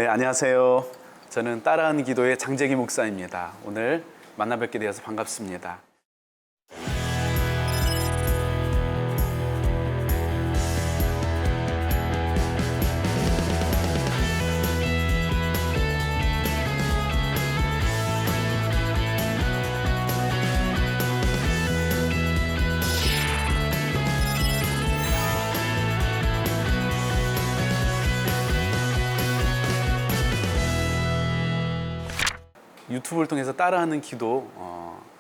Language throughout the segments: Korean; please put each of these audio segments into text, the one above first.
네, 안녕하세요. 저는 따라하는 기도의 장재기 목사입니다. 오늘 만나 뵙게 되어서 반갑습니다. 유튜브를 통해서 따라하는 기도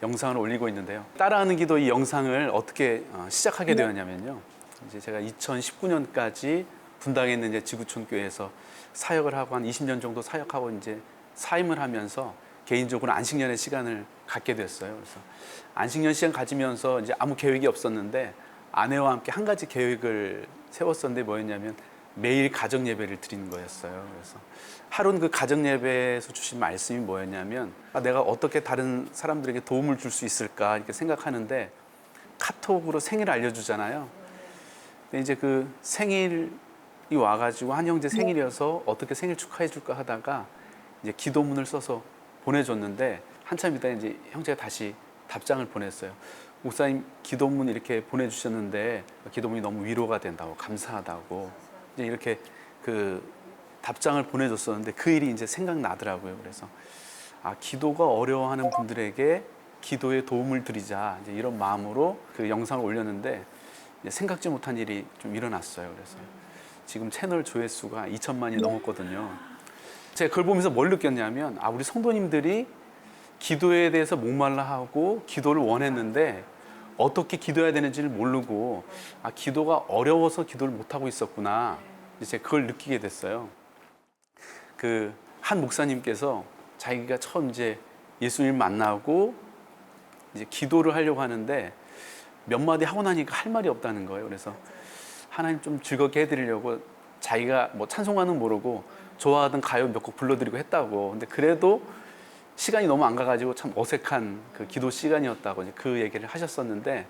영상을 올리고 있는데요. 따라하는 기도 이 영상을 어떻게 시작하게 되었냐면요. 이제 제가 2019년까지 분당에 있는 이제 지구촌 교회에서 사역을 하고 한 20년 정도 사역하고 이제 사임을 하면서 개인적으로 안식년의 시간을 갖게 됐어요. 그래서 안식년 시간 가지면서 이제 아무 계획이 없었는데 아내와 함께 한 가지 계획을 세웠었는데 뭐였냐면 매일 가정 예배를 드리는 거였어요. 그래서 하루는 그 가정 예배에서 주신 말씀이 뭐였냐면 내가 어떻게 다른 사람들에게 도움을 줄 수 있을까 이렇게 생각하는데 카톡으로 생일 알려주잖아요. 근데 이제 그 생일이 와가지고 한 형제 생일이어서 어떻게 생일 축하해 줄까 하다가 이제 기도문을 써서 보내줬는데 한참 있다 이제 형제가 다시 답장을 보냈어요. 목사님 기도문 이렇게 보내주셨는데 기도문이 너무 위로가 된다고 감사하다고 이제 이렇게 그 답장을 보내줬었는데 그 일이 이제 생각나더라고요. 그래서 기도가 어려워하는 분들에게 기도에 도움을 드리자 이제 이런 마음으로 그 영상을 올렸는데 이제 생각지 못한 일이 좀 일어났어요. 그래서 지금 채널 조회수가 2천만이 넘었거든요. 제가 그걸 보면서 뭘 느꼈냐면 우리 성도님들이 기도에 대해서 목말라 하고 기도를 원했는데 어떻게 기도해야 되는지를 모르고 기도가 어려워서 기도를 못하고 있었구나 이제 그걸 느끼게 됐어요. 그 한 목사님께서 자기가 처음 이제 예수님 만나고 이제 기도를 하려고 하는데 몇 마디 하고 나니까 할 말이 없다는 거예요. 그래서 하나님 좀 즐겁게 해드리려고 자기가 뭐 찬송가는 모르고 좋아하던 가요 몇 곡 불러드리고 했다고. 근데 그래도 시간이 너무 안 가가지고 참 어색한 그 기도 시간이었다고 이제 그 얘기를 하셨었는데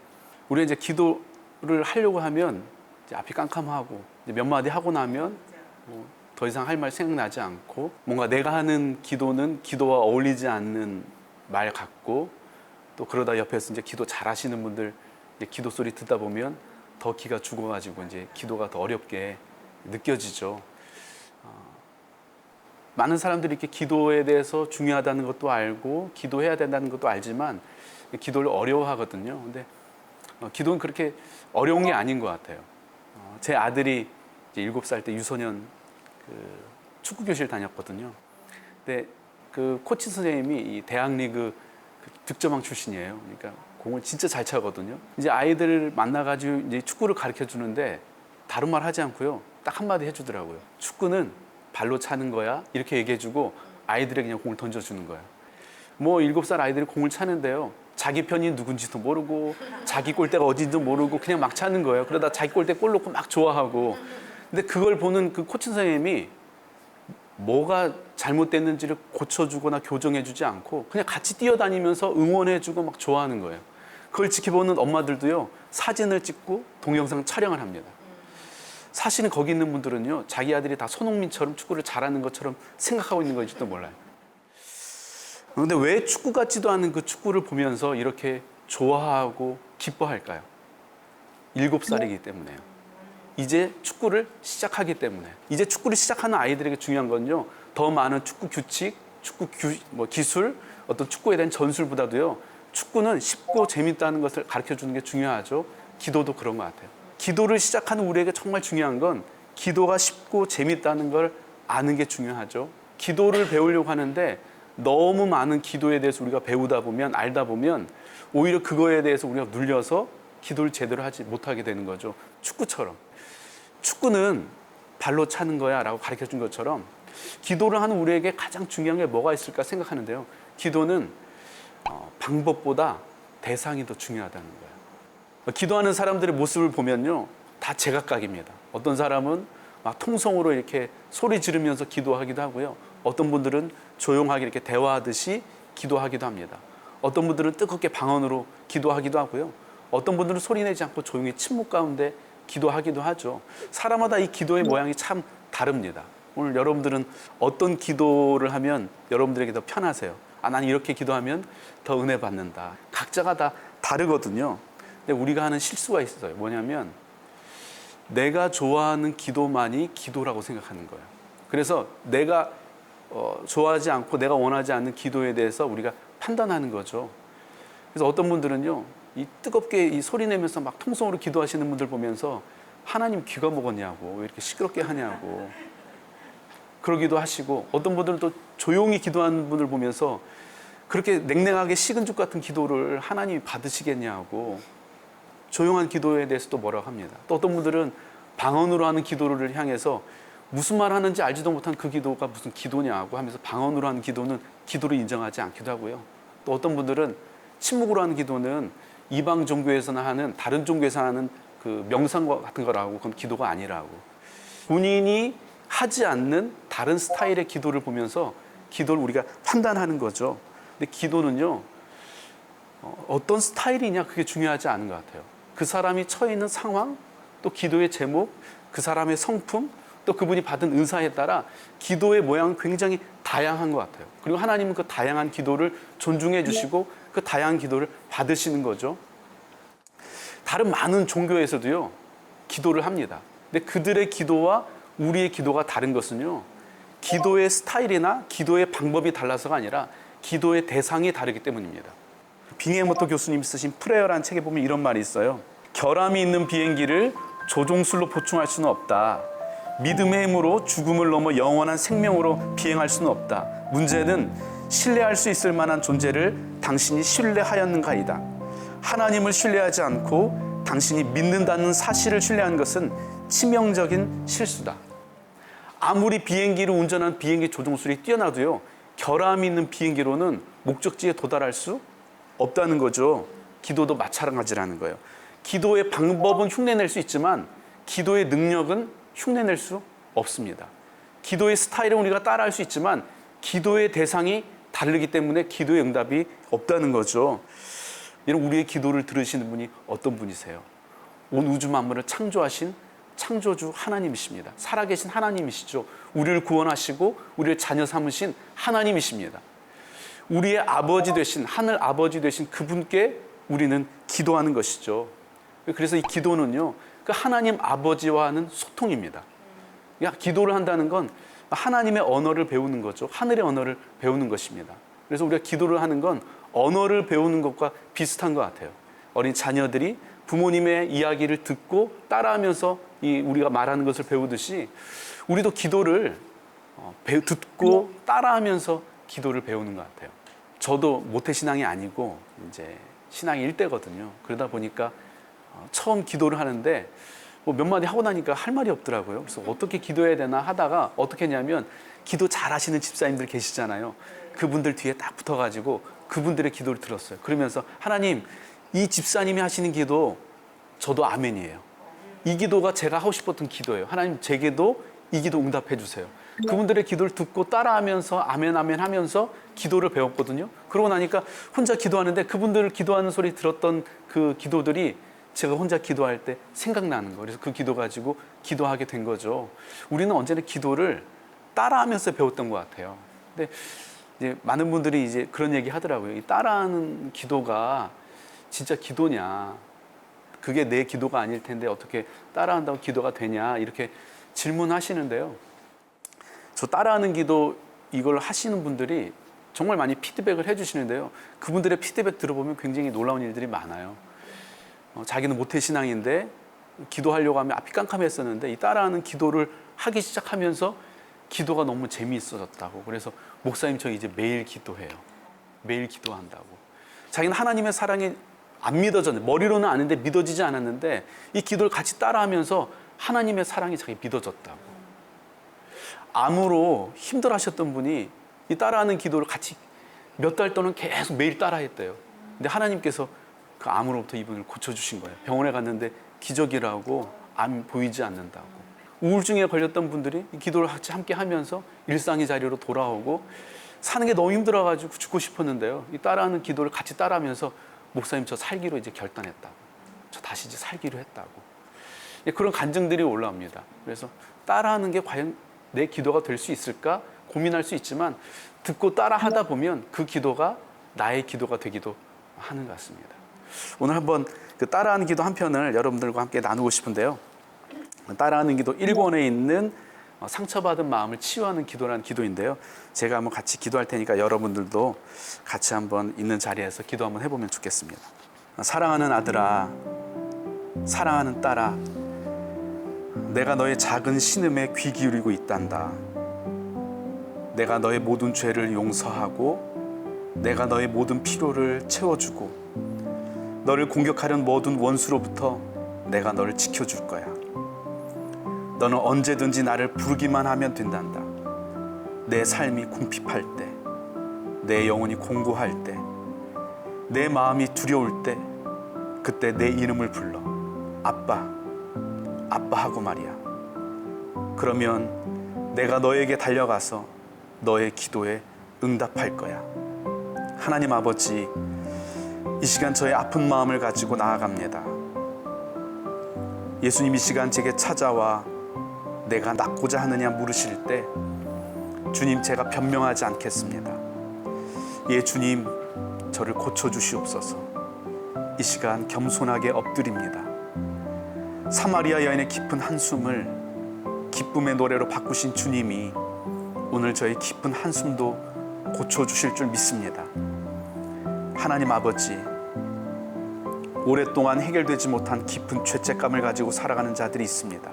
우리가 이제 기도를 하려고 하면 이제 앞이 깜깜하고 이제 몇 마디 하고 나면 더 이상 할 말 생각나지 않고 뭔가 내가 하는 기도는 기도와 어울리지 않는 말 같고 또 그러다 옆에서 이제 기도 잘하시는 분들 이제 기도 소리 듣다 보면 더 기가 죽어가지고 이제 기도가 더 어렵게 느껴지죠. 많은 사람들이 이렇게 기도에 대해서 중요하다는 것도 알고 기도해야 된다는 것도 알지만 기도를 어려워하거든요. 근데 기도는 그렇게 어려운 게 아닌 것 같아요. 제 아들이 이제 7살 때 유소년 축구 교실 다녔거든요. 근데 그 코치 선생님이 이 대학리그 득점왕 출신이에요. 그러니까 공을 진짜 잘 차거든요. 이제 아이들을 만나가지고 이제 축구를 가르쳐 주는데 다른 말 하지 않고요. 딱 한마디 해주더라고요. 축구는 발로 차는 거야. 이렇게 얘기해주고 아이들에게 그냥 공을 던져주는 거야. 뭐 7살 아이들이 공을 차는데요. 자기 편이 누군지도 모르고 자기 골대가 어딘지도 모르고 그냥 막 차는 거예요. 그러다 자기 골대 골 넣고 막 좋아하고. 근데 그걸 보는 그 코치 선생님이 뭐가 잘못됐는지를 고쳐주거나 교정해주지 않고 그냥 같이 뛰어다니면서 응원해주고 막 좋아하는 거예요. 그걸 지켜보는 엄마들도요. 사진을 찍고 동영상 촬영을 합니다. 사실은 거기 있는 분들은요. 자기 아들이 다 손흥민처럼 축구를 잘하는 것처럼 생각하고 있는 건지도 몰라요. 그런데 왜 축구 같지도 않은 그 축구를 보면서 이렇게 좋아하고 기뻐할까요? 7살이기 때문에요. 이제 축구를 시작하기 때문에. 이제 축구를 시작하는 아이들에게 중요한 건요. 더 많은 축구 규칙, 기술, 어떤 축구에 대한 전술보다도요. 축구는 쉽고 재밌다는 것을 가르쳐주는 게 중요하죠. 기도도 그런 것 같아요. 기도를 시작하는 우리에게 정말 중요한 건 기도가 쉽고 재밌다는 걸 아는 게 중요하죠. 기도를 배우려고 하는데 너무 많은 기도에 대해서 우리가 배우다 보면 알다 보면 오히려 그거에 대해서 우리가 눌려서 기도를 제대로 하지 못하게 되는 거죠. 축구처럼. 축구는 발로 차는 거야 라고 가르쳐 준 것처럼 기도를 하는 우리에게 가장 중요한 게 뭐가 있을까 생각하는데요. 기도는 방법보다 대상이 더 중요하다는 거예요. 기도하는 사람들의 모습을 보면요. 다 제각각입니다. 어떤 사람은 막 통성으로 이렇게 소리 지르면서 기도하기도 하고요. 어떤 분들은 조용하게 이렇게 대화하듯이 기도하기도 합니다. 어떤 분들은 뜨겁게 방언으로 기도하기도 하고요. 어떤 분들은 소리 내지 않고 조용히 침묵 가운데 기도하기도 하죠. 사람마다 이 기도의 모양이 참 다릅니다. 오늘 여러분들은 어떤 기도를 하면 여러분들에게 더 편하세요? 나는 이렇게 기도하면 더 은혜 받는다. 각자가 다 다르거든요. 근데 우리가 하는 실수가 있어요. 뭐냐면 내가 좋아하는 기도만이 기도라고 생각하는 거예요. 그래서 내가 좋아하지 않고 내가 원하지 않는 기도에 대해서 우리가 판단하는 거죠. 그래서 어떤 분들은요, 이 뜨겁게 이 소리 내면서 막 통성으로 기도하시는 분들 보면서 하나님 귀가 먹었냐고, 왜 이렇게 시끄럽게 하냐고 그러기도 하시고, 어떤 분들은 또 조용히 기도하는 분을 보면서 그렇게 냉랭하게 식은 죽 같은 기도를 하나님이 받으시겠냐고 조용한 기도에 대해서 또 뭐라고 합니다. 또 어떤 분들은 방언으로 하는 기도를 향해서 무슨 말 하는지 알지도 못한 그 기도가 무슨 기도냐고 하면서 방언으로 하는 기도는 기도를 인정하지 않기도 하고요. 또 어떤 분들은 침묵으로 하는 기도는 이방 종교에서나 하는, 다른 종교에서 하는 그 명상과 같은 거라고, 그건 기도가 아니라고. 본인이 하지 않는 다른 스타일의 기도를 보면서 기도를 우리가 판단하는 거죠. 근데 기도는요, 어떤 스타일이냐 그게 중요하지 않은 것 같아요. 그 사람이 처해 있는 상황, 또 기도의 제목, 그 사람의 성품, 또 그분이 받은 은사에 따라 기도의 모양은 굉장히 다양한 것 같아요. 그리고 하나님은 그 다양한 기도를 존중해 주시고 그 다양한 기도를 받으시는 거죠. 다른 많은 종교에서도요, 기도를 합니다. 근데 그들의 기도와 우리의 기도가 다른 것은요, 기도의 스타일이나 기도의 방법이 달라서가 아니라 기도의 대상이 다르기 때문입니다. 빙해모토 교수님이 쓰신 프레어라는 책에 보면 이런 말이 있어요. 결함이 있는 비행기를 조종술로 보충할 수는 없다. 믿음의 힘으로 죽음을 넘어 영원한 생명으로 비행할 수는 없다. 문제는 신뢰할 수 있을 만한 존재를 당신이 신뢰하였는가이다. 하나님을 신뢰하지 않고 당신이 믿는다는 사실을 신뢰하는 것은 치명적인 실수다. 아무리 비행기를 운전한 비행기 조종술이 뛰어나도요, 결함이 있는 비행기로는 목적지에 도달할 수 없다는 거죠. 기도도 마찬가지라는 거예요. 기도의 방법은 흉내낼 수 있지만 기도의 능력은 흉내낼 수 없습니다. 기도의 스타일은 우리가 따라할 수 있지만 기도의 대상이 다르기 때문에 기도의 응답이 없다는 거죠. 여러분, 우리의 기도를 들으시는 분이 어떤 분이세요? 온 우주 만물을 창조하신 창조주 하나님이십니다. 살아계신 하나님이시죠. 우리를 구원하시고 우리를 자녀 삼으신 하나님이십니다. 우리의 아버지 되신, 하늘 아버지 되신 그분께 우리는 기도하는 것이죠. 그래서 이 기도는요, 그 하나님 아버지와 하는 소통입니다. 기도를 한다는 건 하나님의 언어를 배우는 거죠. 하늘의 언어를 배우는 것입니다. 그래서 우리가 기도를 하는 건 언어를 배우는 것과 비슷한 것 같아요. 어린 자녀들이 부모님의 이야기를 듣고 따라하면서 우리가 말하는 것을 배우듯이 우리도 기도를 듣고 따라하면서 기도를 배우는 것 같아요. 저도 모태신앙이 아니고 이제 신앙이 일대거든요. 그러다 보니까 처음 기도를 하는데 몇 마디 하고 나니까 할 말이 없더라고요. 그래서 어떻게 기도해야 되나 하다가 어떻게 했냐면, 기도 잘하시는 집사님들 계시잖아요. 그분들 뒤에 딱 붙어가지고 그분들의 기도를 들었어요. 그러면서 하나님, 이 집사님이 하시는 기도 저도 아멘이에요. 이 기도가 제가 하고 싶었던 기도예요. 하나님, 제게도 이 기도 응답해 주세요. 그분들의 기도를 듣고 따라하면서 아멘 아멘 하면서 기도를 배웠거든요. 그러고 나니까 혼자 기도하는데 그분들 기도하는 소리 들었던 그 기도들이 제가 혼자 기도할 때 생각나는 거예요. 그래서 그 기도 가지고 기도하게 된 거죠. 우리는 언제나 기도를 따라하면서 배웠던 것 같아요. 근데 이제 많은 분들이 이제 그런 얘기 하더라고요. 이 따라하는 기도가 진짜 기도냐? 그게 내 기도가 아닐 텐데 어떻게 따라한다고 기도가 되냐? 이렇게 질문하시는데요. 저 따라하는 기도 이걸 하시는 분들이 정말 많이 피드백을 해주시는데요. 그분들의 피드백 들어보면 굉장히 놀라운 일들이 많아요. 자기는 모태신앙인데 기도하려고 하면 앞이 깜깜했었는데 이 따라하는 기도를 하기 시작하면서 기도가 너무 재미있어졌다고. 그래서 목사님, 저 이제 매일 기도해요. 매일 기도한다고. 자기는 하나님의 사랑이 안 믿어졌는데, 머리로는 아는데 믿어지지 않았는데 이 기도를 같이 따라하면서 하나님의 사랑이 자기 믿어졌다고. 암으로 힘들어하셨던 분이 이 따라하는 기도를 같이 몇 달 동안 계속 매일 따라했대요. 근데 하나님께서 그 암으로부터 이분을 고쳐주신 거예요. 병원에 갔는데 기적이라고 암이 보이지 않는다고. 우울증에 걸렸던 분들이 이 기도를 같이 함께 하면서 일상의 자리로 돌아오고, 사는 게 너무 힘들어가지고 죽고 싶었는데요, 이 따라하는 기도를 같이 따라하면서 목사님, 저 살기로 이제 결단했다고. 저 다시 이제 살기로 했다고. 그런 간증들이 올라옵니다. 그래서 따라하는 게 과연 내 기도가 될 수 있을까 고민할 수 있지만 듣고 따라 하다 보면 그 기도가 나의 기도가 되기도 하는 것 같습니다. 오늘 한번 그 따라하는 기도 한 편을 여러분들과 함께 나누고 싶은데요. 따라하는 기도 1권에 있는 상처받은 마음을 치유하는 기도라는 기도인데요. 제가 한번 같이 기도할 테니까 여러분들도 같이 한번 있는 자리에서 기도 한번 해보면 좋겠습니다. 사랑하는 아들아, 사랑하는 딸아, 내가 너의 작은 신음에 귀 기울이고 있단다. 내가 너의 모든 죄를 용서하고 내가 너의 모든 필요를 채워주고 너를 공격하려는 모든 원수로부터 내가 너를 지켜줄 거야. 너는 언제든지 나를 부르기만 하면 된단다. 내 삶이 궁핍할 때, 내 영혼이 공고할 때, 내 마음이 두려울 때, 그때 내 이름을 불러 아빠, 아빠 하고 말이야. 그러면 내가 너에게 달려가서 너의 기도에 응답할 거야. 하나님 아버지, 이 시간 저의 아픈 마음을 가지고 나아갑니다. 예수님 이 시간 제게 찾아와 내가 낫고자 하느냐 물으실 때 주님, 제가 변명하지 않겠습니다. 예, 주님, 저를 고쳐주시옵소서. 이 시간 겸손하게 엎드립니다. 사마리아 여인의 깊은 한숨을 기쁨의 노래로 바꾸신 주님이 오늘 저의 깊은 한숨도 고쳐주실 줄 믿습니다. 하나님 아버지, 오랫동안 해결되지 못한 깊은 죄책감을 가지고 살아가는 자들이 있습니다.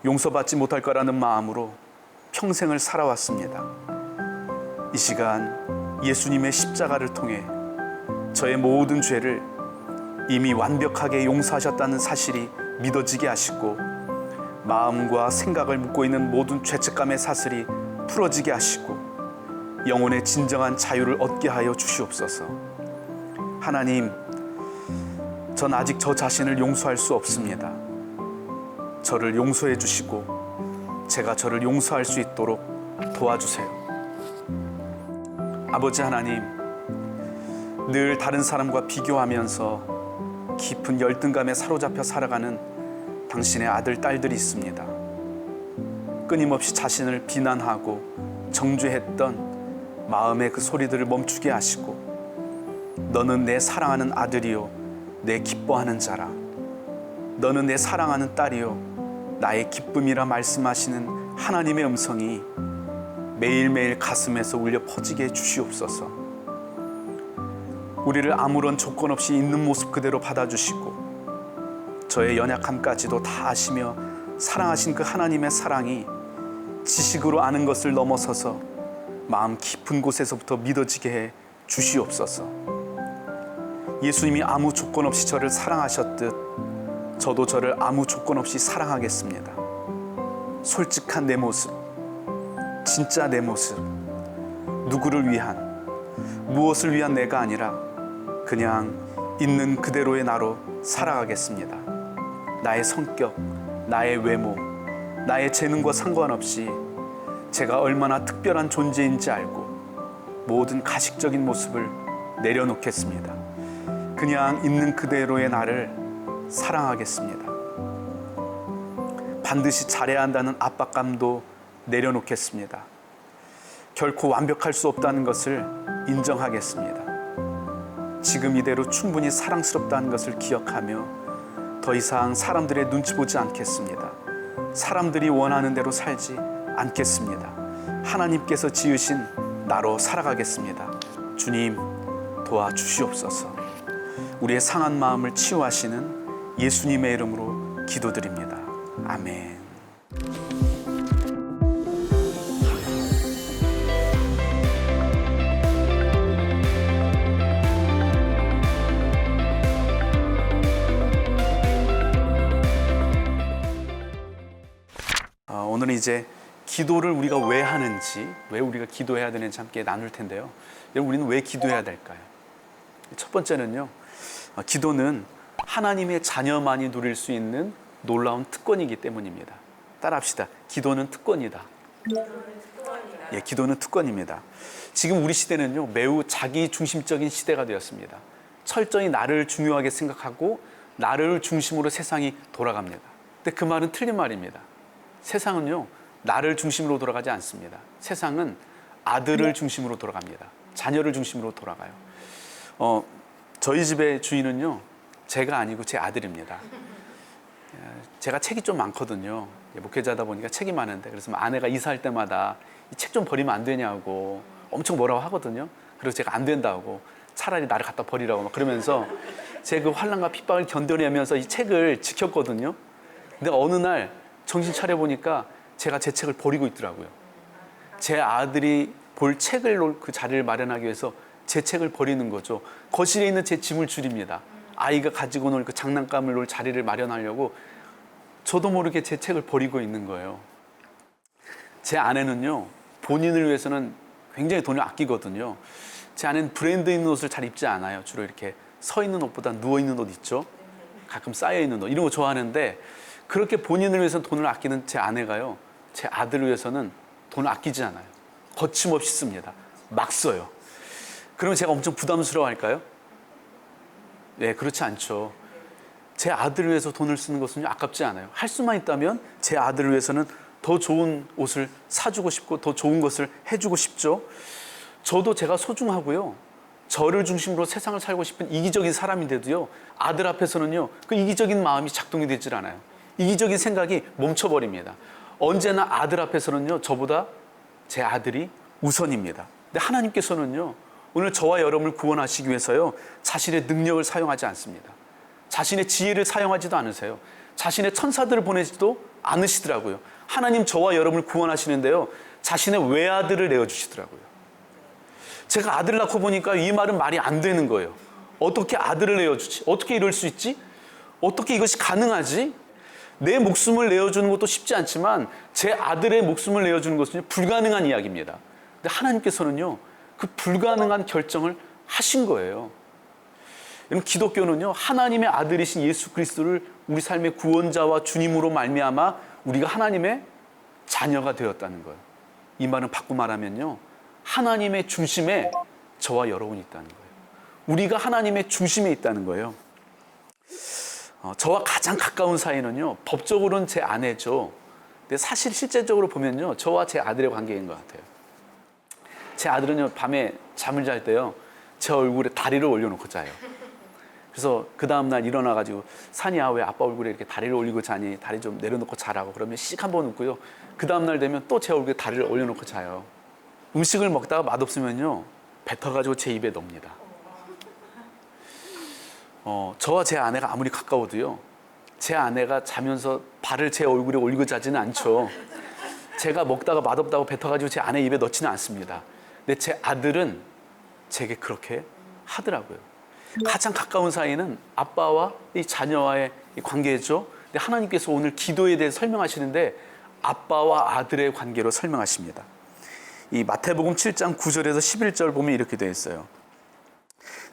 용서받지 못할 거라는 마음으로 평생을 살아왔습니다. 이 시간 예수님의 십자가를 통해 저의 모든 죄를 이미 완벽하게 용서하셨다는 사실이 믿어지게 하시고 마음과 생각을 묶고 있는 모든 죄책감의 사슬이 풀어지게 하시고 영혼의 진정한 자유를 얻게 하여 주시옵소서. 하나님, 전 아직 저 자신을 용서할 수 없습니다. 저를 용서해 주시고 제가 저를 용서할 수 있도록 도와주세요. 아버지 하나님, 늘 다른 사람과 비교하면서 깊은 열등감에 사로잡혀 살아가는 당신의 아들, 딸들이 있습니다. 끊임없이 자신을 비난하고 정죄했던 마음의 그 소리들을 멈추게 하시고 너는 내 사랑하는 아들이요 내 기뻐하는 자라. 너는 내 사랑하는 딸이요 나의 기쁨이라 말씀하시는 하나님의 음성이 매일매일 가슴에서 울려 퍼지게 해주시옵소서. 우리를 아무런 조건 없이 있는 모습 그대로 받아주시고 저의 연약함까지도 다 아시며 사랑하신 그 하나님의 사랑이 지식으로 아는 것을 넘어서서 마음 깊은 곳에서부터 믿어지게 해 주시옵소서. 예수님이 아무 조건 없이 저를 사랑하셨듯 저도 저를 아무 조건 없이 사랑하겠습니다. 솔직한 내 모습, 진짜 내 모습, 누구를 위한, 무엇을 위한 내가 아니라 그냥 있는 그대로의 나로 살아가겠습니다. 나의 성격, 나의 외모, 나의 재능과 상관없이 제가 얼마나 특별한 존재인지 알고 모든 가식적인 모습을 내려놓겠습니다. 그냥 있는 그대로의 나를 사랑하겠습니다. 반드시 잘해야 한다는 압박감도 내려놓겠습니다. 결코 완벽할 수 없다는 것을 인정하겠습니다. 지금 이대로 충분히 사랑스럽다는 것을 기억하며 더 이상 사람들의 눈치 보지 않겠습니다. 사람들이 원하는 대로 살지 않겠습니다. 하나님께서 지으신 나로 살아가겠습니다. 주님, 도와주시옵소서. 우리의 상한 마음을 치유하시는 예수님의 이름으로 기도드립니다. 아멘. 오늘은 이제 기도를 우리가 왜 하는지, 왜 우리가 기도해야 되는지 함께 나눌 텐데요. 우리는 왜 기도해야 될까요? 첫 번째는요, 기도는 하나님의 자녀만이 누릴 수 있는 놀라운 특권이기 때문입니다. 따라합시다. 기도는 특권이다. 예, 기도는 특권입니다. 지금 우리 시대는요, 매우 자기 중심적인 시대가 되었습니다. 철저히 나를 중요하게 생각하고 나를 중심으로 세상이 돌아갑니다. 근데 그 말은 틀린 말입니다. 세상은요, 나를 중심으로 돌아가지 않습니다. 세상은 아들을 중심으로 돌아갑니다. 자녀를 중심으로 돌아가요. 저희 집의 주인은요, 제가 아니고 제 아들입니다. 제가 책이 좀 많거든요. 목회자다 보니까 책이 많은데, 그래서 아내가 이사할 때마다 이 책 좀 버리면 안 되냐고 엄청 뭐라고 하거든요. 그래서 제가 안 된다고, 차라리 나를 갖다 버리라고 막 그러면서 제 그 환난과 핍박을 견뎌내면서 이 책을 지켰거든요. 근데 어느 날 정신 차려보니까 제가 제 책을 버리고 있더라고요. 제 아들이 볼 책을 놓을 그 자리를 마련하기 위해서 제 책을 버리는 거죠. 거실에 있는 제 짐을 줄입니다. 아이가 가지고 놀 그 장난감을 놓을 자리를 마련하려고 저도 모르게 제 책을 버리고 있는 거예요. 제 아내는요, 본인을 위해서는 굉장히 돈을 아끼거든요. 제 아내는 브랜드 있는 옷을 잘 입지 않아요. 주로 이렇게 서 있는 옷보다 누워 있는 옷 있죠. 가끔 쌓여 있는 옷, 이런 거 좋아하는데, 그렇게 본인을 위해서는 돈을 아끼는 제 아내가요, 제 아들을 위해서는 돈을 아끼지 않아요. 거침없이 씁니다. 막 써요. 그러면 제가 엄청 부담스러워할까요? 네, 그렇지 않죠. 제 아들을 위해서 돈을 쓰는 것은 아깝지 않아요. 할 수만 있다면 제 아들을 위해서는 더 좋은 옷을 사주고 싶고 더 좋은 것을 해주고 싶죠. 저도 제가 소중하고요, 저를 중심으로 세상을 살고 싶은 이기적인 사람인데도요, 아들 앞에서는요, 그 이기적인 마음이 작동이 되질 않아요. 이기적인 생각이 멈춰버립니다. 언제나 아들 앞에서는요, 저보다 제 아들이 우선입니다. 근데 하나님께서는요, 오늘 저와 여러분을 구원하시기 위해서요, 자신의 능력을 사용하지 않습니다. 자신의 지혜를 사용하지도 않으세요. 자신의 천사들을 보내지도 않으시더라고요. 하나님 저와 여러분을 구원하시는데요, 자신의 외아들을 내어주시더라고요. 제가 아들 낳고 보니까 이 말은 말이 안 되는 거예요. 어떻게 아들을 내어주지? 어떻게 이럴 수 있지? 어떻게 이것이 가능하지? 내 목숨을 내어주는 것도 쉽지 않지만 제 아들의 목숨을 내어주는 것은 불가능한 이야기입니다. 근데 하나님께서는요, 그 불가능한 결정을 하신 거예요. 여러분, 기독교는요, 하나님의 아들이신 예수 그리스도를 우리 삶의 구원자와 주님으로 말미암아 우리가 하나님의 자녀가 되었다는 거예요. 이 말은 바꿔 말하면요, 하나님의 중심에 저와 여러분이 있다는 거예요. 우리가 하나님의 중심에 있다는 거예요. 저와 가장 가까운 사이는요, 법적으로는 제 아내죠. 근데 사실 실제적으로 보면요, 저와 제 아들의 관계인 것 같아요. 제 아들은요, 밤에 잠을 잘 때요, 제 얼굴에 다리를 올려놓고 자요. 그래서 그 다음날 일어나가지고, 산이야, 왜 아빠 얼굴에 이렇게 다리를 올리고 자니? 다리 좀 내려놓고 자라고. 그러면 씩 한번 웃고요, 그 다음날 되면 또 제 얼굴에 다리를 올려놓고 자요. 음식을 먹다가 맛없으면요, 뱉어가지고 제 입에 넣습니다. 저와 제 아내가 아무리 가까워도요, 제 아내가 자면서 발을 제 얼굴에 올리고 자지는 않죠. 제가 먹다가 맛없다고 뱉어가지고 제 아내 입에 넣지는 않습니다. 근데 제 아들은 제게 그렇게 하더라고요. 가장 가까운 사이는 아빠와 이 자녀와의 이 관계죠. 근데 하나님께서 오늘 기도에 대해 설명하시는데 아빠와 아들의 관계로 설명하십니다. 이 마태복음 7장 9절에서 11절 보면 이렇게 되어 있어요.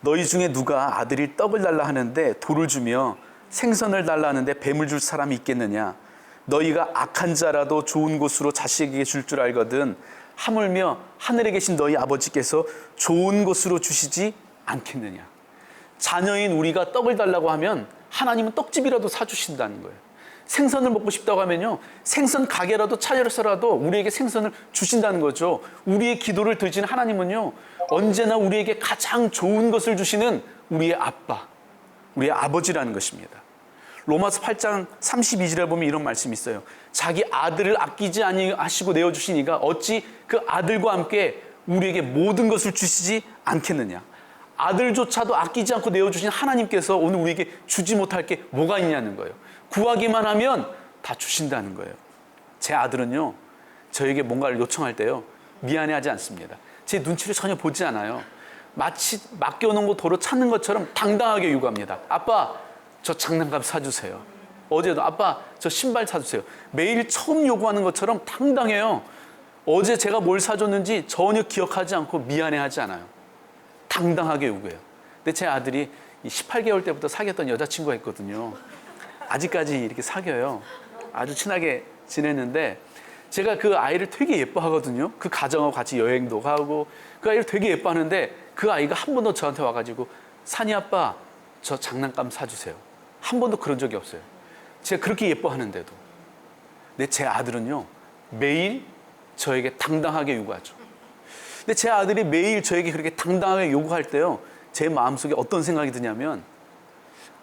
너희 중에 누가 아들이 떡을 달라 하는데 돌을 주며 생선을 달라 하는데 뱀을 줄 사람이 있겠느냐? 너희가 악한 자라도 좋은 곳으로 자식에게 줄 줄 알거든 하물며 하늘에 계신 너희 아버지께서 좋은 곳으로 주시지 않겠느냐? 자녀인 우리가 떡을 달라고 하면 하나님은 떡집이라도 사주신다는 거예요. 생선을 먹고 싶다고 하면요, 생선 가게라도 차려서라도 우리에게 생선을 주신다는 거죠. 우리의 기도를 들으시는 하나님은요, 언제나 우리에게 가장 좋은 것을 주시는 우리의 아빠, 우리의 아버지라는 것입니다. 로마서 8장 32절에 보면 이런 말씀이 있어요. 자기 아들을 아끼지 아니하시고 내어주신 이가 어찌 그 아들과 함께 우리에게 모든 것을 주시지 않겠느냐. 아들조차도 아끼지 않고 내어주신 하나님께서 오늘 우리에게 주지 못할 게 뭐가 있냐는 거예요. 구하기만 하면 다 주신다는 거예요. 제 아들은요, 저에게 뭔가를 요청할 때요, 미안해하지 않습니다. 제 눈치를 전혀 보지 않아요. 마치 맡겨놓은 거 도로 찾는 것처럼 당당하게 요구합니다. 아빠, 저 장난감 사주세요. 어제도 아빠, 저 신발 사주세요. 매일 처음 요구하는 것처럼 당당해요. 어제 제가 뭘 사줬는지 전혀 기억하지 않고 미안해하지 않아요. 당당하게 요구해요. 근데 제 아들이 18개월 때부터 사귀었던 여자친구가 있거든요. 아직까지 이렇게 사귀어요. 아주 친하게 지냈는데 제가 그 아이를 되게 예뻐하거든요. 그 가정하고 같이 여행도 가고 그 아이를 되게 예뻐하는데 그 아이가 한 번도 저한테 와가지고 산이 아빠, 저 장난감 사주세요. 한 번도 그런 적이 없어요. 제가 그렇게 예뻐하는데도. 근데 제 아들은요, 매일 저에게 당당하게 요구하죠. 근데 제 아들이 매일 저에게 그렇게 당당하게 요구할 때요, 제 마음속에 어떤 생각이 드냐면,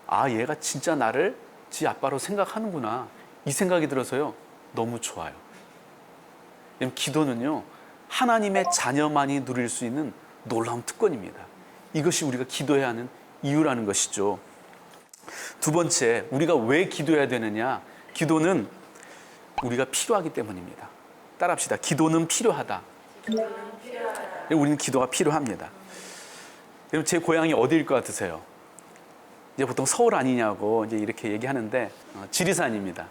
아, 얘가 진짜 나를 지 아빠로 생각하는구나, 이 생각이 들어서요, 너무 좋아요. 왜냐면 기도는요, 하나님의 자녀만이 누릴 수 있는 놀라운 특권입니다. 이것이 우리가 기도해야 하는 이유라는 것이죠. 두 번째, 우리가 왜 기도해야 되느냐? 기도는 우리가 필요하기 때문입니다. 따라합시다. 기도는 필요하다. 우리는 기도가 필요합니다. 여러분, 제 고향이 어디일 것 같으세요? 이제 보통 서울 아니냐고 이제 이렇게 얘기하는데, 지리산입니다.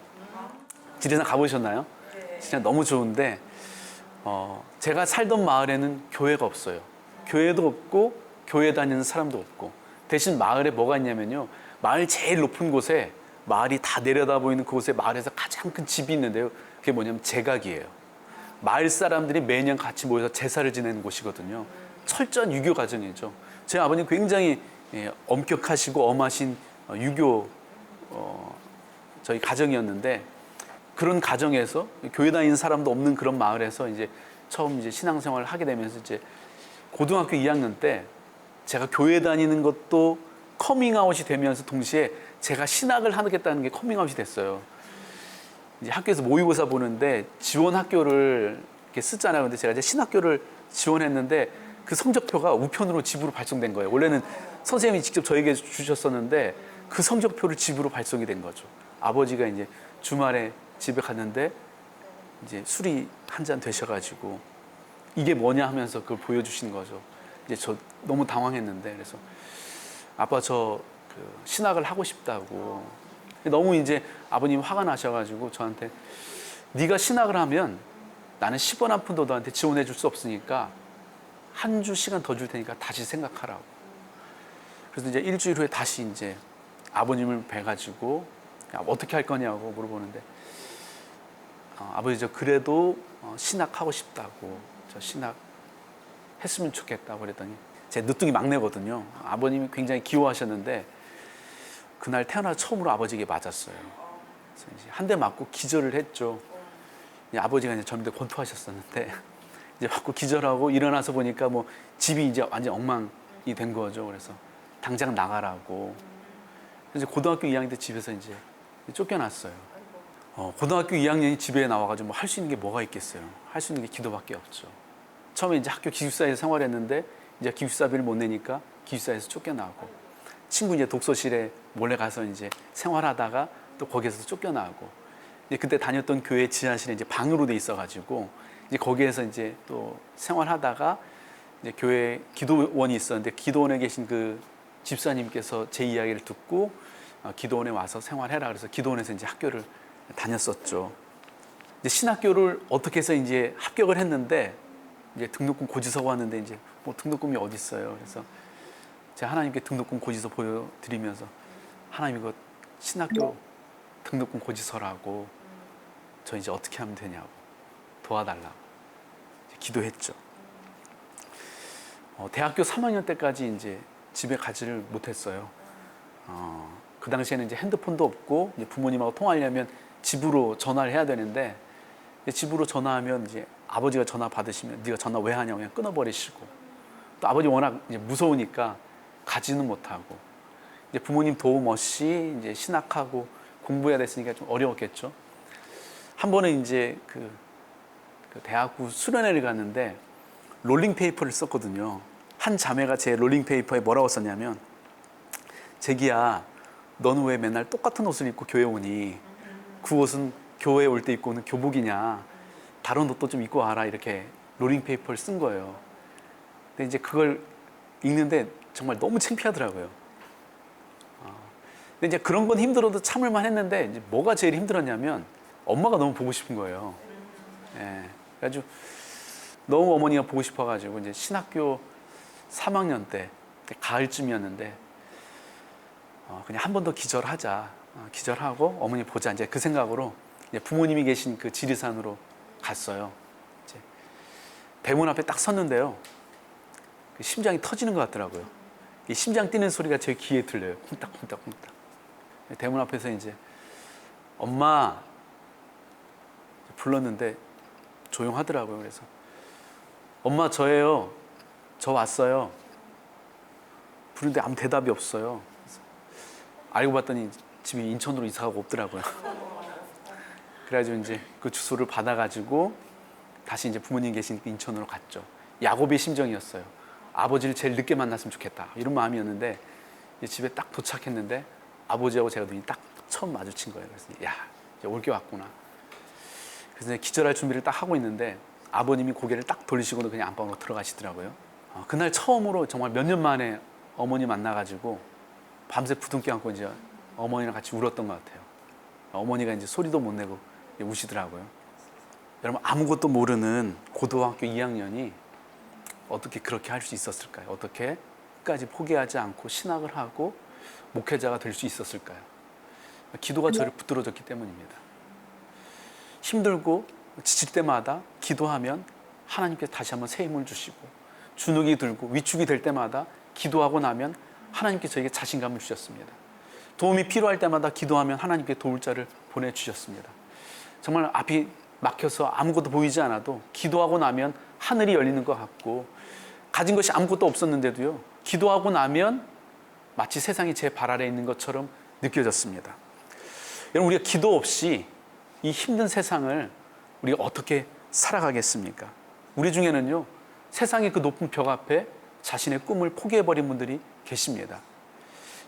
지리산 가보셨나요? 진짜 너무 좋은데, 제가 살던 마을에는 교회가 없어요. 교회도 없고 교회 다니는 사람도 없고, 대신 마을에 뭐가 있냐면요, 마을 제일 높은 곳에, 마을이 다 내려다 보이는 그곳에 마을에서 가장 큰 집이 있는데요, 그게 뭐냐면 제각이에요. 마을 사람들이 매년 같이 모여서 제사를 지내는 곳이거든요. 철저한 유교 가정이죠. 제 아버님 굉장히 엄격하시고 엄하신 유교 저희 가정이었는데, 그런 가정에서 교회 다니는 사람도 없는 그런 마을에서 이제 처음 이제 신앙생활을 하게 되면서, 이제 고등학교 2학년 때 제가 교회 다니는 것도 커밍아웃이 되면서 동시에 제가 신학을 하겠다는 게 커밍아웃이 됐어요. 이제 학교에서 모의고사 보는데 지원 학교를 이렇게 쓰잖아요. 근데 제가 이제 신학교를 지원했는데 그 성적표가 우편으로 집으로 발송된 거예요. 원래는 선생님이 직접 저에게 주셨었는데 그 성적표를 집으로 발송이 된 거죠. 아버지가 이제 주말에 집에 갔는데 이제 술이 한 잔 되셔가지고 이게 뭐냐 하면서 그걸 보여주신 거죠. 이제 저 너무 당황했는데, 그래서 아빠 저 신학을 하고 싶다고. 너무 이제 아버님 화가 나셔가지고 저한테, 네가 신학을 하면 나는 10원 한 푼도 너한테 지원해 줄 수 없으니까 한 주 시간 더 줄 테니까 다시 생각하라고. 그래서 이제 일주일 후에 다시 이제 아버님을 뵈가지고, 야, 어떻게 할 거냐고 물어보는데, 아버지 저 그래도 신학하고 싶다고, 저 신학 했으면 좋겠다고 그랬더니, 제 늦둥이 막내거든요. 아버님이 굉장히 기호하셨는데 그날 태어나 처음으로 아버지에게 맞았어요. 그래서 이제 한 대 맞고 기절을 했죠. 아버지가 이제 저한테 권투하셨었는데 이제 맞고 기절하고 일어나서 보니까 뭐 집이 이제 완전 엉망이 된 거죠. 그래서 당장 나가라고. 그래서 고등학교 2학년 때 집에서 이제 쫓겨났어요. 고등학교 2학년이 집에 나와가지고 뭐 할 수 있는 게 뭐가 있겠어요. 할 수 있는 게 기도밖에 없죠. 처음에 이제 학교 기숙사에서 생활했는데 이제 기숙사비를 못 내니까 기숙사에서 쫓겨나고, 친구 이제 독서실에 몰래 가서 이제 생활하다가 또 거기에서 쫓겨나고, 이제 그때 다녔던 교회 지하실에 이제 방으로 돼 있어가지고 이제 거기에서 이제 또 생활하다가, 이제 교회 기도원이 있었는데 기도원에 계신 그 집사님께서 제 이야기를 듣고 기도원에 와서 생활해라 그래서 기도원에서 이제 학교를 다녔었죠. 이제 신학교를 어떻게 해서 이제 합격을 했는데, 이제 등록금 고지서가 왔는데 이제 뭐 등록금이 어디 있어요. 그래서 제가 하나님께 등록금 고지서 보여드리면서, 하나님 이거 신학교 등록금 고지서라고, 저 이제 어떻게 하면 되냐고 도와달라고 기도했죠. 대학교 3학년 때까지 이제 집에 가지를 못했어요. 그 당시에는 이제 핸드폰도 없고 이제 부모님하고 통화하려면 집으로 전화를 해야 되는데, 집으로 전화하면 이제 아버지가 전화 받으시면 네가 전화 왜 하냐고 그냥 끊어버리시고, 또 아버지 워낙 이제 무서우니까 가지는 못하고, 이제 부모님 도움 없이 이제 신학하고 공부해야 됐으니까 좀 어려웠겠죠. 한 번은 이제 그 대학부 수련회를 갔는데 롤링페이퍼를 썼거든요. 한 자매가 제 롤링페이퍼에 뭐라고 썼냐면, 재기야, 너는 왜 맨날 똑같은 옷을 입고 교회 오니? 그 옷은 교회에 올 때 입고 오는 교복이냐? 다른 옷도 좀 입고 와라. 이렇게 롤링페이퍼를 쓴 거예요. 근데 이제 그걸 읽는데 정말 너무 창피하더라고요. 근데 이제 그런 건 힘들어도 참을만 했는데, 이제 뭐가 제일 힘들었냐면 엄마가 너무 보고 싶은 거예요. 예. 그래가지고 너무 어머니가 보고 싶어가지고 이제 신학교 3학년 때 가을쯤이었는데, 그냥 한 번 더 기절하자. 기절하고 어머니 보자. 이제 그 생각으로 이제 부모님이 계신 그 지리산으로 갔어요. 이제 대문 앞에 딱 섰는데요, 심장이 터지는 것 같더라고요. 이 심장 뛰는 소리가 제 귀에 들려요. 쿵딱쿵딱쿵딱. 대문 앞에서 이제 엄마 불렀는데 조용하더라고요. 그래서 엄마 저예요. 저 왔어요. 부르는데 아무 대답이 없어요. 알고 봤더니 집이 인천으로 이사가고 없더라고요. 그래가지고 이제 그 주소를 받아가지고 다시 이제 부모님 계신 인천으로 갔죠. 야곱의 심정이었어요. 아버지를 제일 늦게 만났으면 좋겠다 이런 마음이었는데 집에 딱 도착했는데 아버지하고 제가 눈이 딱 처음 마주친 거예요. 그래서 야 이제 올 게 왔구나. 그래서 이제 기절할 준비를 딱 하고 있는데 아버님이 고개를 딱 돌리시고도 그냥 안방으로 들어가시더라고요. 그날 처음으로 정말 몇 년 만에 어머니 만나가지고 밤새 부둥켜 안고 이제 어머니랑 같이 울었던 것 같아요. 어머니가 이제 소리도 못 내고 우시더라고요. 여러분 아무것도 모르는 고등학교 2학년이 어떻게 그렇게 할 수 있었을까요? 어떻게 끝까지 포기하지 않고 신학을 하고 목회자가 될 수 있었을까요? 기도가 저를 붙들어줬기 때문입니다. 힘들고 지칠 때마다 기도하면 하나님께서 다시 한번 새 힘을 주시고 주눅이 들고 위축이 될 때마다 기도하고 나면 하나님께서 저에게 자신감을 주셨습니다. 도움이 필요할 때마다 기도하면 하나님께 도울 자를 보내주셨습니다. 정말 앞이 막혀서 아무것도 보이지 않아도 기도하고 나면 하늘이 열리는 것 같고 가진 것이 아무것도 없었는데도요 기도하고 나면 마치 세상이 제 발 아래에 있는 것처럼 느껴졌습니다. 여러분 우리가 기도 없이 이 힘든 세상을 우리가 어떻게 살아가겠습니까? 우리 중에는요 세상의 그 높은 벽 앞에 자신의 꿈을 포기해버린 분들이 계십니다.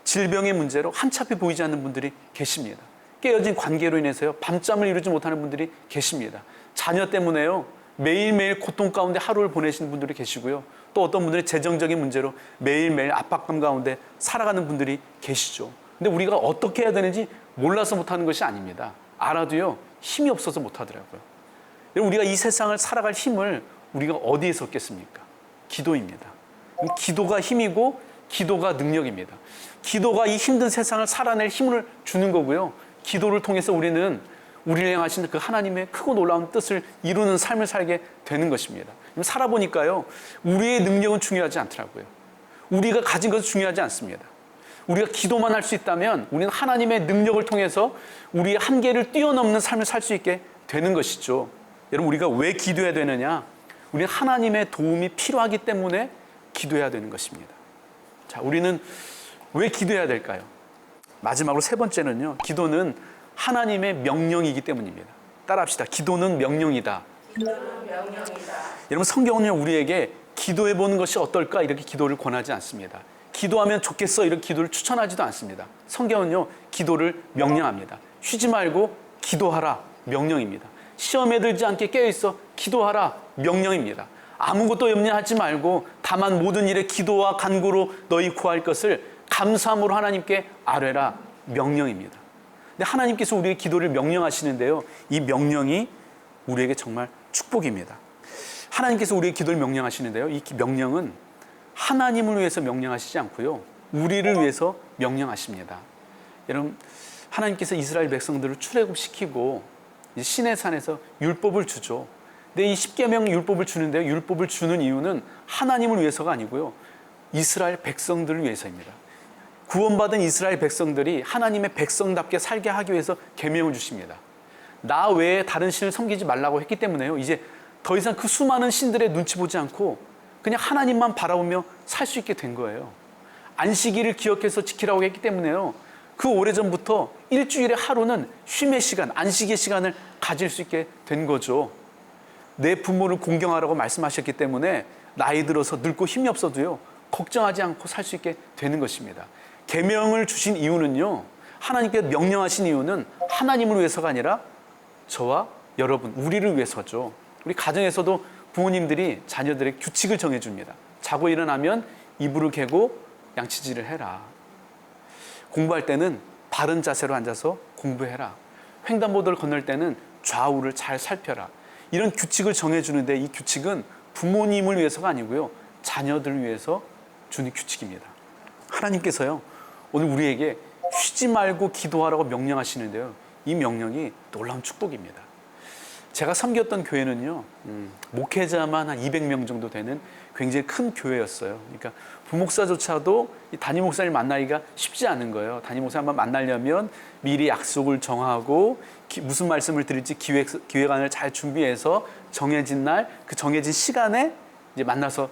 질병의 문제로 한치 앞이 보이지 않는 분들이 계십니다. 깨어진 관계로 인해서요 밤잠을 이루지 못하는 분들이 계십니다. 자녀 때문에요 매일매일 고통 가운데 하루를 보내시는 분들이 계시고요. 또 어떤 분들은 재정적인 문제로 매일매일 압박감 가운데 살아가는 분들이 계시죠. 근데 우리가 어떻게 해야 되는지 몰라서 못하는 것이 아닙니다. 알아도요 힘이 없어서 못하더라고요. 여러분 우리가 이 세상을 살아갈 힘을 우리가 어디에서 얻겠습니까? 기도입니다. 기도가 힘이고 기도가 능력입니다. 기도가 이 힘든 세상을 살아낼 힘을 주는 거고요. 기도를 통해서 우리는 우리를 향하신 그 하나님의 크고 놀라운 뜻을 이루는 삶을 살게 되는 것입니다. 살아보니까요 우리의 능력은 중요하지 않더라고요. 우리가 가진 것은 중요하지 않습니다. 우리가 기도만 할 수 있다면 우리는 하나님의 능력을 통해서 우리의 한계를 뛰어넘는 삶을 살 수 있게 되는 것이죠. 여러분 우리가 왜 기도해야 되느냐? 우리는 하나님의 도움이 필요하기 때문에 기도해야 되는 것입니다. 자, 우리는 왜 기도해야 될까요? 마지막으로 세 번째는요 기도는 하나님의 명령이기 때문입니다. 따라합시다. 기도는 명령이다. 기도는 명령이다. 여러분 성경은요 우리에게 기도해보는 것이 어떨까 이렇게 기도를 권하지 않습니다. 기도하면 좋겠어 이렇게 기도를 추천하지도 않습니다. 성경은요 기도를 명령합니다. 쉬지 말고 기도하라 명령입니다. 시험에 들지 않게 깨어있어 기도하라 명령입니다. 아무것도 염려하지 말고 다만 모든 일에 기도와 간구로 너희 구할 것을 감사함으로 하나님께 아뢰라 명령입니다. 근데 하나님께서 우리의 기도를 명령하시는데요 이 명령이 우리에게 정말 축복입니다. 하나님께서 우리의 기도를 명령하시는데요 이 명령은 하나님을 위해서 명령하시지 않고요 우리를 위해서 명령하십니다. 여러분 하나님께서 이스라엘 백성들을 출애굽시키고 시내산에서 율법을 주죠. 근데 이 십계명 율법을 주는데요 율법을 주는 이유는 하나님을 위해서가 아니고요 이스라엘 백성들을 위해서입니다. 구원받은 이스라엘 백성들이 하나님의 백성답게 살게 하기 위해서 계명을 주십니다. 나 외에 다른 신을 섬기지 말라고 했기 때문에요 이제 더 이상 그 수많은 신들의 눈치 보지 않고 그냥 하나님만 바라보며 살 수 있게 된 거예요. 안식일을 기억해서 지키라고 했기 때문에요 그 오래전부터 일주일에 하루는 쉼의 시간, 안식의 시간을 가질 수 있게 된 거죠. 내 부모를 공경하라고 말씀하셨기 때문에 나이 들어서 늙고 힘이 없어도요 걱정하지 않고 살 수 있게 되는 것입니다. 계명을 주신 이유는요 하나님께 명령하신 이유는 하나님을 위해서가 아니라 저와 여러분 우리를 위해서죠. 우리 가정에서도 부모님들이 자녀들의 규칙을 정해줍니다. 자고 일어나면 이불을 개고 양치질을 해라. 공부할 때는 바른 자세로 앉아서 공부해라. 횡단보도를 건널 때는 좌우를 잘 살펴라. 이런 규칙을 정해주는데 이 규칙은 부모님을 위해서가 아니고요 자녀들을 위해서 주는 규칙입니다. 하나님께서요 오늘 우리에게 쉬지 말고 기도하라고 명령하시는데요 이 명령이 놀라운 축복입니다. 제가 섬겼던 교회는요, 목회자만 한 200명 정도 되는 굉장히 큰 교회였어요. 그러니까 부목사조차도 이 담임 목사를 만나기가 쉽지 않은 거예요. 담임 목사 한번 만나려면 미리 약속을 정하고 무슨 말씀을 드릴지 기획안을 잘 준비해서 정해진 날, 그 정해진 시간에 이제 만나서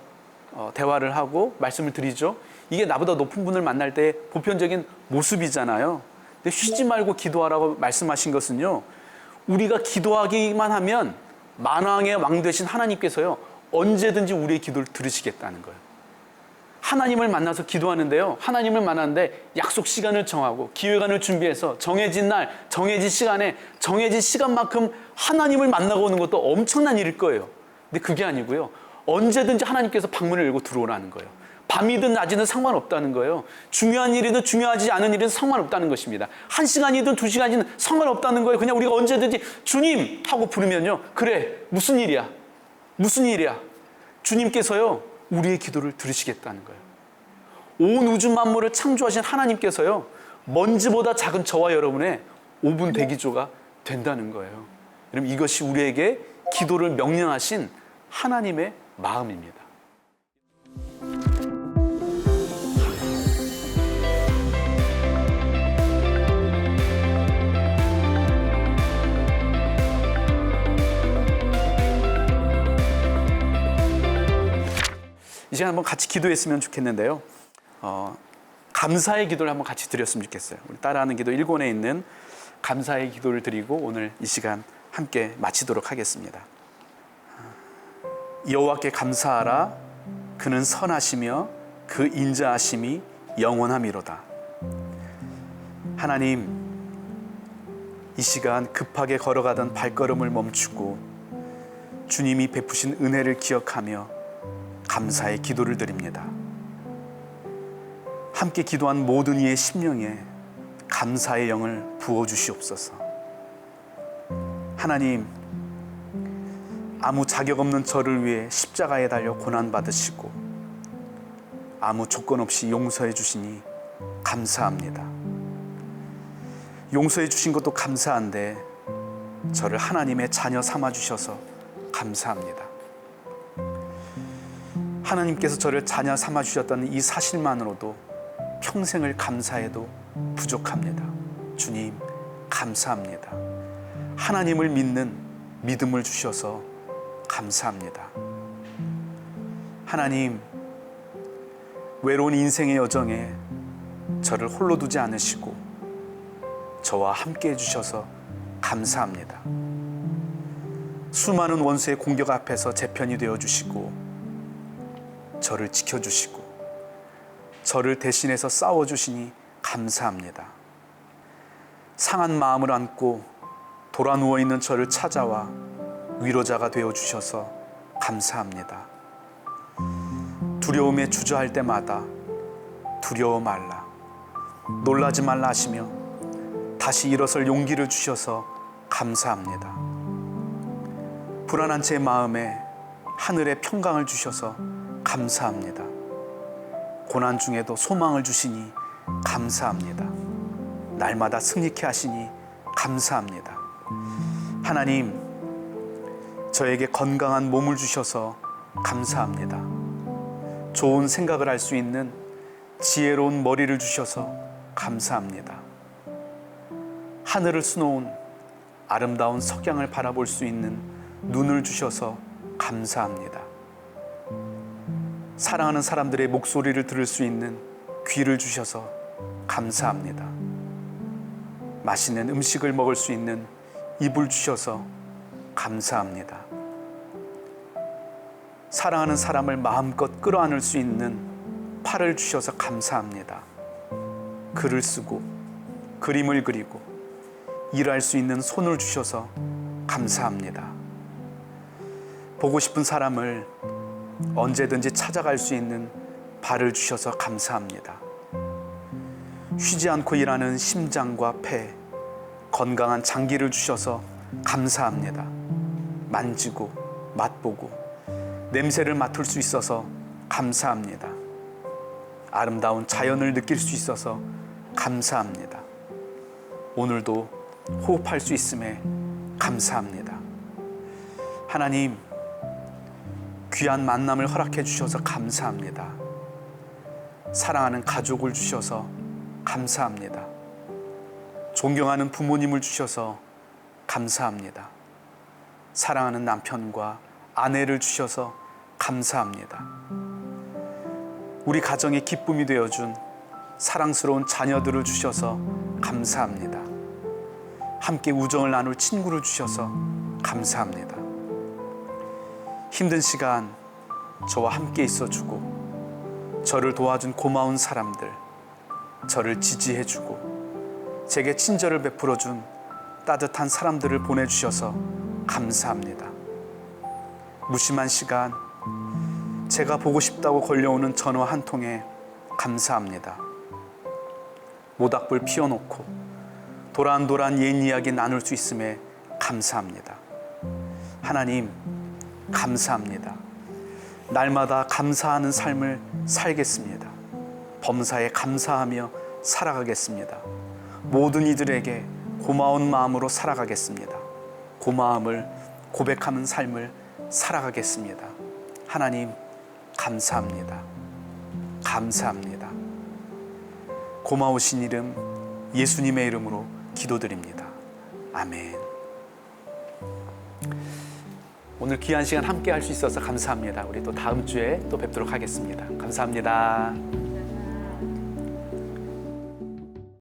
대화를 하고 말씀을 드리죠. 이게 나보다 높은 분을 만날 때 보편적인 모습이잖아요. 근데 쉬지 말고 기도하라고 말씀하신 것은요, 우리가 기도하기만 하면 만왕의 왕 되신 하나님께서요, 언제든지 우리의 기도를 들으시겠다는 거예요. 하나님을 만나서 기도하는데요, 하나님을 만나는데 약속 시간을 정하고 기획안을 준비해서 정해진 날, 정해진 시간에 정해진 시간만큼 하나님을 만나고 오는 것도 엄청난 일일 거예요. 근데 그게 아니고요, 언제든지 하나님께서 방문을 열고 들어오라는 거예요. 밤이든 낮이든 상관없다는 거예요. 중요한 일이든 중요하지 않은 일이든 상관없다는 것입니다. 1시간이든 2시간이든 상관없다는 거예요. 그냥 우리가 언제든지 주님 하고 부르면요, 그래, 무슨 일이야? 무슨 일이야? 주님께서요, 우리의 기도를 들으시겠다는 거예요. 온 우주 만물을 창조하신 하나님께서요, 먼지보다 작은 저와 여러분의 5분 대기조가 된다는 거예요. 여러분, 이것이 우리에게 기도를 명령하신 하나님의 마음입니다. 이 시간 한번 같이 기도했으면 좋겠는데요. 감사의 기도를 한번 같이 드렸으면 좋겠어요. 우리 따라하는 기도 1권에 있는 감사의 기도를 드리고 오늘 이 시간 함께 마치도록 하겠습니다. 여호와께 감사하라. 그는 선하시며 그 인자하심이 영원함이로다. 하나님, 이 시간 급하게 걸어가던 발걸음을 멈추고 주님이 베푸신 은혜를 기억하며 감사의 기도를 드립니다. 함께 기도한 모든 이의 심령에 감사의 영을 부어주시옵소서. 하나님, 아무 자격 없는 저를 위해 십자가에 달려 고난받으시고 아무 조건 없이 용서해 주시니 감사합니다. 용서해 주신 것도 감사한데 저를 하나님의 자녀 삼아 주셔서 감사합니다. 하나님께서 저를 자녀 삼아 주셨다는 이 사실만으로도 평생을 감사해도 부족합니다. 주님, 감사합니다. 하나님을 믿는 믿음을 주셔서 감사합니다. 하나님, 외로운 인생의 여정에 저를 홀로 두지 않으시고 저와 함께 해주셔서 감사합니다. 수많은 원수의 공격 앞에서 제 편이 되어주시고 저를 지켜주시고 저를 대신해서 싸워주시니 감사합니다. 상한 마음을 안고 돌아 누워있는 저를 찾아와 위로자가 되어주셔서 감사합니다. 두려움에 주저할 때마다 두려워 말라, 놀라지 말라 하시며 다시 일어설 용기를 주셔서 감사합니다. 불안한 제 마음에 하늘의 평강을 주셔서 감사합니다. 고난 중에도 소망을 주시니 감사합니다. 날마다 승리케 하시니 감사합니다. 하나님, 저에게 건강한 몸을 주셔서 감사합니다. 좋은 생각을 할 수 있는 지혜로운 머리를 주셔서 감사합니다. 하늘을 수놓은 아름다운 석양을 바라볼 수 있는 눈을 주셔서 감사합니다. 사랑하는 사람들의 목소리를 들을 수 있는 귀를 주셔서 감사합니다. 맛있는 음식을 먹을 수 있는 입을 주셔서 감사합니다. 사랑하는 사람을 마음껏 끌어안을 수 있는 팔을 주셔서 감사합니다. 글을 쓰고 그림을 그리고 일할 수 있는 손을 주셔서 감사합니다. 보고 싶은 사람을 언제든지 찾아갈 수 있는 발을 주셔서 감사합니다. 쉬지 않고 일하는 심장과 폐, 건강한 장기를 주셔서 감사합니다. 만지고 맛보고 냄새를 맡을 수 있어서 감사합니다. 아름다운 자연을 느낄 수 있어서 감사합니다. 오늘도 호흡할 수 있음에 감사합니다. 하나님, 귀한 만남을 허락해 주셔서 감사합니다. 사랑하는 가족을 주셔서 감사합니다. 존경하는 부모님을 주셔서 감사합니다. 사랑하는 남편과 아내를 주셔서 감사합니다. 우리 가정의 기쁨이 되어준 사랑스러운 자녀들을 주셔서 감사합니다. 함께 우정을 나눌 친구를 주셔서 감사합니다. 힘든 시간 저와 함께 있어주고 저를 도와준 고마운 사람들, 저를 지지해주고 제게 친절을 베풀어준 따뜻한 사람들을 보내주셔서 감사합니다. 무심한 시간 제가 보고 싶다고 걸려오는 전화 한 통에 감사합니다. 모닥불 피워놓고 도란도란 옛 이야기 나눌 수 있음에 감사합니다. 하나님, 감사합니다. 날마다 감사하는 삶을 살겠습니다. 범사에 감사하며 살아가겠습니다. 모든 이들에게 고마운 마음으로 살아가겠습니다. 고마움을 고백하는 삶을 살아가겠습니다. 하나님, 감사합니다. 감사합니다. 고마우신 이름 예수님의 이름으로 기도드립니다. 아멘. 오늘 귀한 시간 함께 할 수 있어서 감사합니다. 우리 또 다음 주에 또 뵙도록 하겠습니다. 감사합니다.